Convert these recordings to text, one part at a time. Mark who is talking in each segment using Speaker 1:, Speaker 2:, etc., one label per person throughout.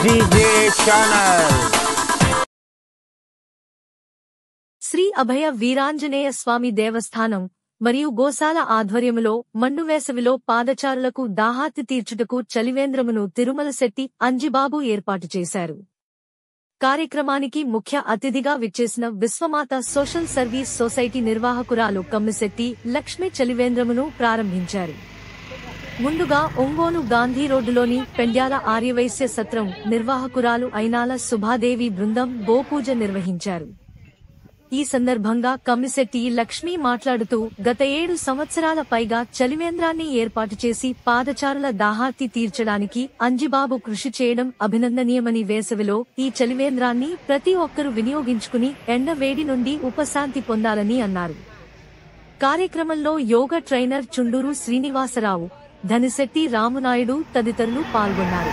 Speaker 1: SDJ channel.
Speaker 2: Sri Abhaya Veeranjaneya Swamy Devasthanam మరియు గోశాల ఆధ్వర్యములో మండువేసవిలో పాదచారులకు దాహార్తి తీర్చుటకు చలివేంద్రమును తిరుమల శెట్టి అంజిబాబు ఏర్పాటు చేశారు. కార్యక్రమానికి ముఖ్య అతిథిగా విచ్చేసిన విశ్వమాత social service society నిర్వాహకురాలు Kammisetti Lakshmi చలివేంద్రమును ప్రారంభించారు. ముందుగా ఒంగోలు గాంధీ రోడ్డులోని పెండ్యాల ఆర్యవైశ్య సత్రం నిర్వాహకురాలు అయినాల సుభాదేవి బృందం గోపూజ నిర్వహించారు. ఈ సందర్భంగా కమ్మిశెట్టి లక్ష్మి మాట్లాడుతూ గత 7 సంవత్సరాల పైగా చలివేంద్రాన్ని ఏర్పాటు చేసి పాదచారుల దాహార్తి తీర్చడానికి అంజిబాబు కృషి చేయడం అభినందనీయమని, వేసవిలో ఈ చలివేంద్రాన్ని ప్రతి ఒక్కరూ వినియోగించుకుని ఎండ వేడి నుండి ఉపశాంతి పొందాలని అన్నారు. కార్యక్రమంలో యోగా ట్రైనర్ చుండూరు శ్రీనివాసరావు, ధనిశెట్టి రామునాయుడు తదితరులు పాల్గొన్నారు.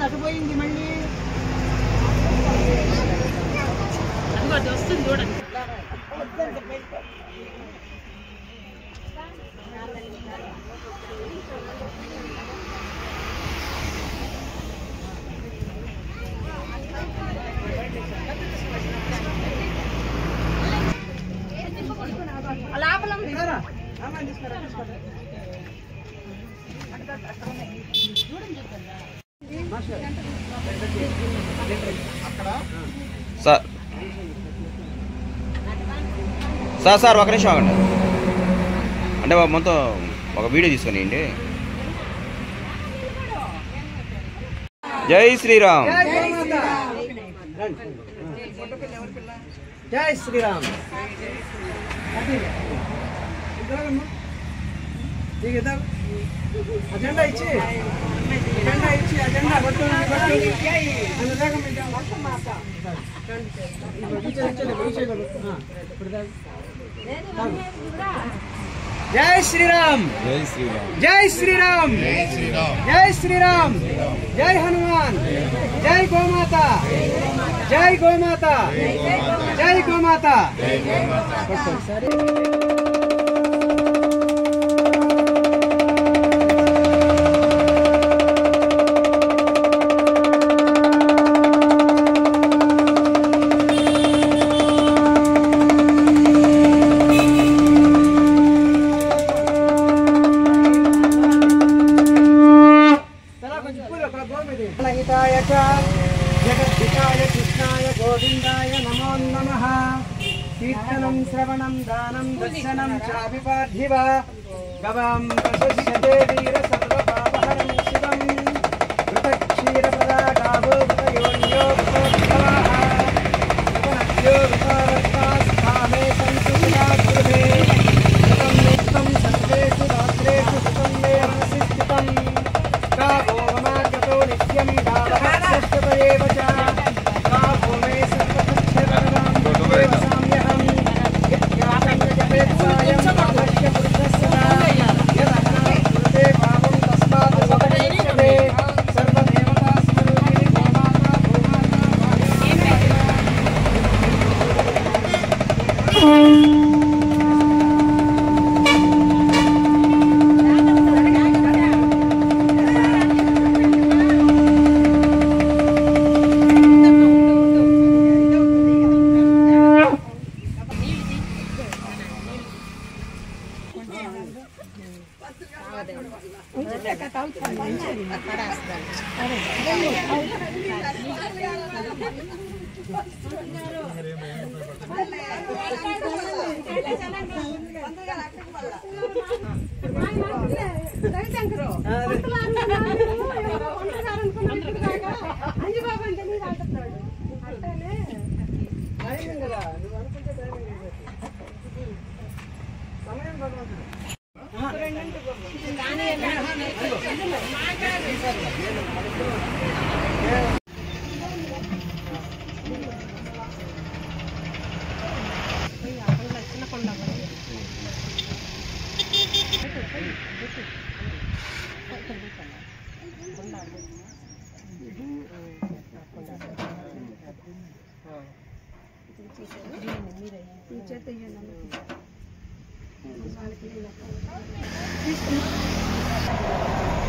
Speaker 3: నటుపోయింది మళ్ళీ వస్తుంది చూడండి.
Speaker 4: సార్ ఒక నిమిషం ఆగండి. అంటే మొత్తం ఒక వీడియో తీసుకునియండి. జై శ్రీరామ్.
Speaker 3: జై శ్రీరామ్. అజెండా ఇచ్చి అజెండా జై శ్రీరామ్. జై శ్రీరామ్. జై శ్రీరామ్. జై శ్రీరామ్. జై హనుమాన్. జై గోమాత. జై గోమాత. జై గోమాత. జగద్ధికాయ కృష్ణాయ గోవిందాయ నమో నమః. కీర్తనం శ్రవణం దానం దర్శనం చాభిపార్థివ గవాం ప్రశస్యతే వీర సర్వపాపహరం శివం. ఘృతక్షీరపదాగావో ఘృతయోన్యో ఘృతోద్భవాః ఉపనద్యో ఘృతావస్థాస్థానే సంతు శిలాగృహే. శతం నిత్యం సర్వేషు రాత్రేషు శతం మే మనసి స్థితం. గావో మమాగతో నిత్యం గావః శ్రేష్ఠతయేవ చ. గావో మే సర్వపుత్రవరణాం దేవసామ్యహం. యజ్ఞాసం జపేత్ సాయం భావస్య పురుషస్య యదన్నాత్ కృతే భావం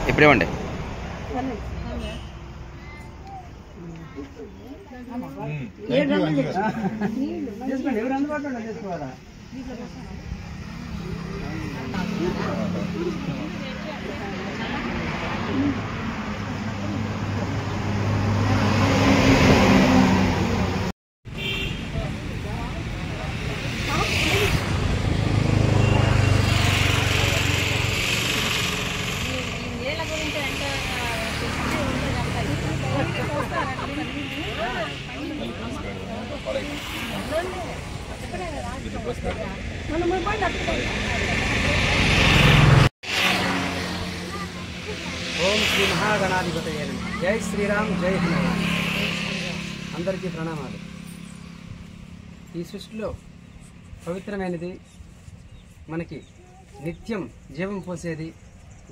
Speaker 4: ఇప్పుడేమండి
Speaker 3: ఎవరు అందుబాటులో చేసుకోవాలా? ఓం శ్రీ మహాగణాధిపతయే నమః. జై శ్రీరామ్, జై హనుమాన్. అందరికీ ప్రణామాలు. ఈ సృష్టిలో పవిత్రమైనది, మనకి నిత్యం జీవం పోసేది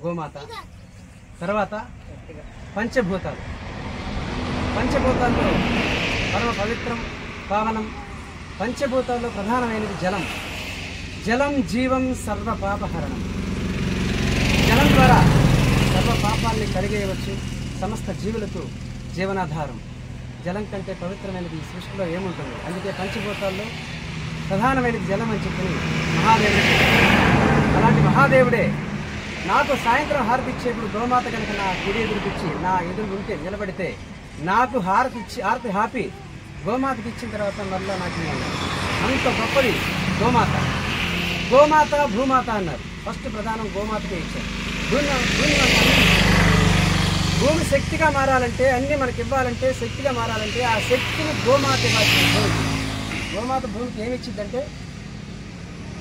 Speaker 3: గోమాత. తర్వాత పంచభూతాలు. పంచభూతాల్లో పరమ పవిత్రం, పావనం. పంచభూతాల్లో ప్రధానమైనది జలం. జలం జీవం సర్వ పాపహరణం. జలం ద్వారా సర్వ పాపాలని కడిగేయవచ్చు. సమస్త జీవులకు జీవనాధారం. జలం కంటే పవిత్రమైనది ఈ సృష్టిలో ఏముంటుంది? అందుకే పంచభూతాల్లో ప్రధానమైనది జలం అని చెప్పి మహాదేవుడు. అలాంటి మహాదేవుడే నాకు సాయంత్రం హారతి ఇచ్చేప్పుడు గోమాత కనుక నా గుడి ఎదురుకిచ్చి నా ఎదురు ఉంటే నిలబడితే నాకు హారతి హాపి గోమాతకి ఇచ్చిన తర్వాత మళ్ళీ నాకు అంత గొప్పది గోమాత. గోమాత భూమాత అన్నారు. ఫస్ట్ ప్రధానం గోమాతకే ఇచ్చారు. భూమి శక్తిగా మారాలంటే, అన్నీ మనకి ఇవ్వాలంటే, శక్తిగా మారాలంటే ఆ శక్తిని గోమాత ఇవ్వాల్సింది. గోమాత భూమికి ఏమి ఇచ్చిందంటే,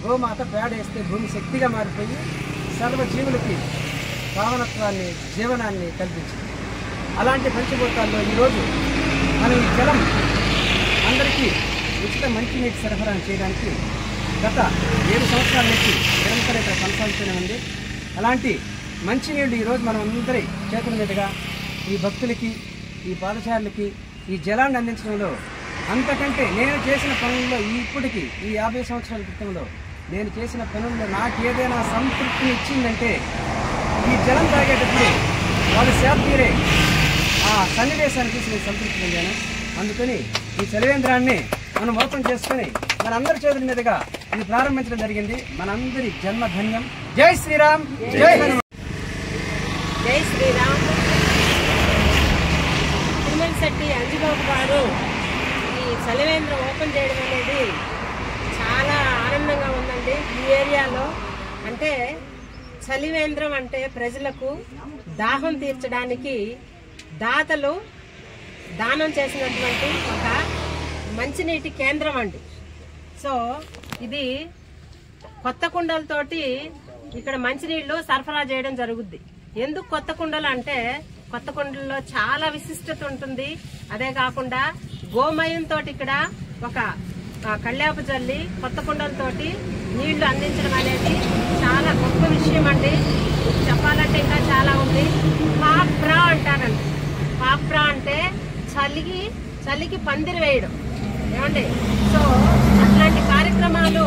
Speaker 3: గోమాత పేడ వేస్తే భూమి శక్తిగా మారిపోయి సర్వ జీవులకి పావనత్వాన్ని, జీవనాన్ని కల్పించింది. అలాంటి పంచభూతాల్లో ఈరోజు మనం ఈ జలం అందరికీ ఉచిత మంచినీటి సరఫరా చేయడానికి గత 7 సంవత్సరాల నుంచి నిరంతరం ఇక్కడ కొనసాగుతూనే ఉంది. అలాంటి మంచినీళ్ళు ఈరోజు మనం అందరి చేతుల మీదుగా ఈ భక్తులకి, ఈ పాదచారులకి ఈ జలాన్ని అందించడంలో అంతకంటే నేను చేసిన పనుల్లో ఇప్పటికీ ఈ 50 సంవత్సరాల క్రితంలో నేను చేసిన పనుల్లో నాకు ఏదైనా సంతృప్తిని ఇచ్చిందంటే ఈ జలం తాగేటప్పుడు వాళ్ళు సేద తీరే ఆ సన్నివేశాన్ని చూసి నేను సంతృప్తి పొందాను. అందుకని ఈ చలివేంద్రాన్ని మనం ఓపెన్ చేసుకుని మనందరి చేతుల మీదుగా ఇది ప్రారంభించడం జరిగింది. మనందరి జన్మధన్యం. జై శ్రీరామ్, జై హనుమాన్.
Speaker 5: జై శ్రీరామ్. తిరుమలశెట్టి అంజిబాబు గారు ఈ చలివేంద్రం ఓపెన్ చేయడం అనేది చాలా ఆనందంగా ఉందండి. ఈ ఏరియాలో అంటే చలివేంద్రం అంటే ప్రజలకు దాహం తీర్చడానికి దాతలు దానం చేసినటువంటి ఒక మంచినీటి కేంద్రం అండి. సో ఇది కొత్త కుండలతోటి ఇక్కడ మంచినీళ్లు సరఫరా చేయడం జరుగుద్ది. ఎందుకు కొత్త కుండలు అంటే కొత్త కుండల్లో చాలా విశిష్టత ఉంటుంది. అదే కాకుండా గోమయంతో ఇక్కడ ఒక కళ్యాపు జల్లి కొత్త కుండలతోటి నీళ్లు అందించడం అనేది చాలా గొప్ప విషయం అండి. చెప్పాలంటే ఇంకా చాలా ఉంది. పాప్రా అంటారండి. పాప్రా అంటే చలికి పందిరి వేయడం ఏమండి. సో అట్లాంటి కార్యక్రమాలు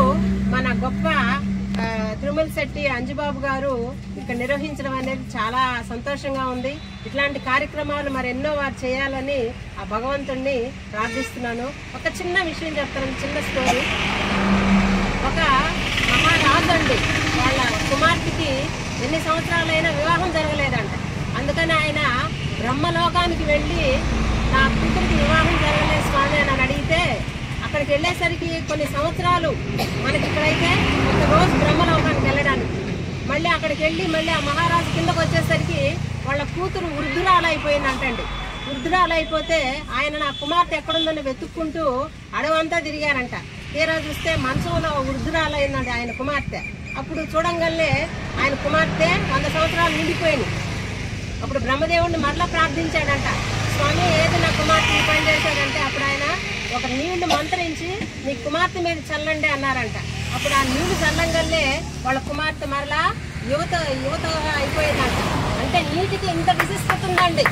Speaker 5: మన గొప్ప తిరుమలశెట్టి అంజిబాబు గారు ఇక్కడ నిర్వహించడం అనేది చాలా సంతోషంగా ఉంది. ఇట్లాంటి కార్యక్రమాలు మరెన్నో వారు చేయాలని ఆ భగవంతుణ్ణి ప్రార్థిస్తున్నాను. ఒక చిన్న విషయం చెప్తాను, చిన్న స్టోరీ. ఒక మహారాజు అండి, వాళ్ళ ఎన్ని సంవత్సరాలైనా వివాహం జరగలేదంట. అందుకని ఆయన బ్రహ్మలోకానికి వెళ్ళి నా కూతురికి వివాహం జరగలేదు స్వామి అని అడిగితే అక్కడికి వెళ్ళేసరికి కొన్ని సంవత్సరాలు మనకి ఇక్కడైతే ఒక రోజు బ్రహ్మలోకానికి వెళ్ళడానికి, మళ్ళీ అక్కడికి వెళ్ళి మళ్ళీ ఆ మహారాజు కిందకు వచ్చేసరికి వాళ్ళ కూతురు వృద్ధురాలైపోయిందంటండి. వృద్ధురాలైపోతే ఆయన నా కుమార్తె ఎక్కడుందని వెతుక్కుంటూ అడవంతా తిరిగారంట. తీరా చూస్తే మంచంలో వృద్ధురాలైందండి ఆయన కుమార్తె. అప్పుడు చూడంగానే ఆయన కుమార్తె 100 సంవత్సరాలు నిండిపోయింది. అప్పుడు బ్రహ్మదేవుడిని మరలా ప్రార్థించాడంట, స్వామి ఏది నా కుమార్తె ఈ పని చేశాడంటే అప్పుడు ఆయన ఒక నీళ్లు మంత్రించి నీ కుమార్తె మీద చల్లండి అన్నారంట. అప్పుడు ఆ నీళ్లు చల్లంగానే వాళ్ళ కుమార్తె మరలా యువత అయిపోయిందంట. అంటే నీటికి ఇంత విశిష్టత ఉందండి.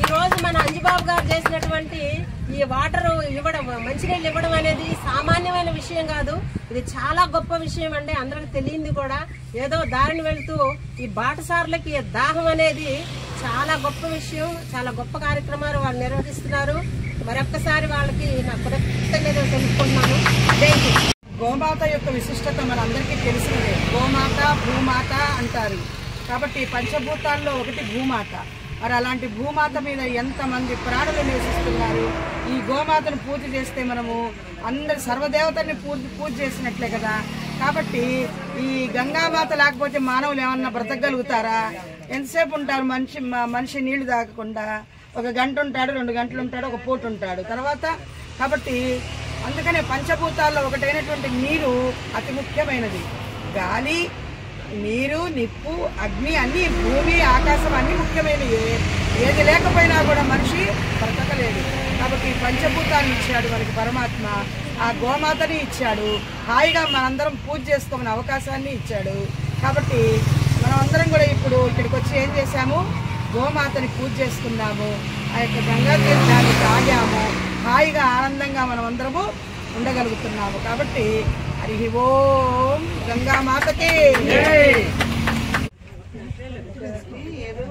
Speaker 5: ఈ రోజు మన అంజిబాబు గారు చేసినటువంటి ఈ వాటర్ ఇవ్వడం, మంచినీళ్ళు ఇవ్వడం అనేది సామాన్యమైన విషయం కాదు. ఇది చాలా గొప్ప విషయం అండి. అందరికి తెలియంది కూడా. ఏదో దారిని వెళ్తూ ఈ బాటసారులకి దాహం అనేది చాలా గొప్ప విషయం. చాలా గొప్ప కార్యక్రమాలు వాళ్ళు నిర్వహిస్తున్నారు. మరొక్కసారి వాళ్ళకి నా కృతజ్ఞతలు తెలుపుకుంటున్నాను. Thank you.
Speaker 3: గోమాత యొక్క విశిష్టత మనందరికీ తెలిసినదే. గోమాత, భూమాత అంటారు. కాబట్టి పంచభూతాల్లో ఒకటి భూమాత. మరి అలాంటి భూమాత మీద ఎంతమంది ప్రాణులు నివసిస్తున్నారు. ఈ గోమాతను పూజ చేస్తే మనము అందరి సర్వదేవతల్ని పూజ చేసినట్లే కదా. కాబట్టి ఈ గంగామాత లేకపోతే మానవులు ఏమన్నా బ్రతకగలుగుతారా? ఎంతసేపు ఉంటారు? మనిషి నీళ్లు తాగకుండా 1 గంట ఉంటాడు, 2 గంటలు ఉంటాడు, 1 పూట ఉంటాడు తర్వాత. కాబట్టి అందుకనే పంచభూతాల్లో ఒకటైనటువంటి నీరు అతి ముఖ్యమైనది. గాలి, నీరు, నిప్పు, అగ్ని అన్నీ, భూమి, ఆకాశం అన్నీ ముఖ్యమైనవి. ఏది లేకపోయినా కూడా మనిషి బ్రతకలేడు. కాబట్టి పంచభూతాన్ని ఇచ్చాడు మనకి పరమాత్మ. ఆ గోమాతని ఇచ్చాడు. హాయిగా మనందరం పూజ చేసుకోమని అవకాశాన్ని ఇచ్చాడు. కాబట్టి మనం అందరం కూడా ఇప్పుడు ఇక్కడికి వచ్చి ఏం చేశాము? గోమాతని పూజ చేసుకున్నాము. ఆ యొక్క గంగా తీర్థాన్ని తాగాము. హాయిగా ఆనందంగా మనం అందరము ఉండగలుగుతున్నాము. కాబట్టి హరి ఓం గంగామాతకి. ఏదో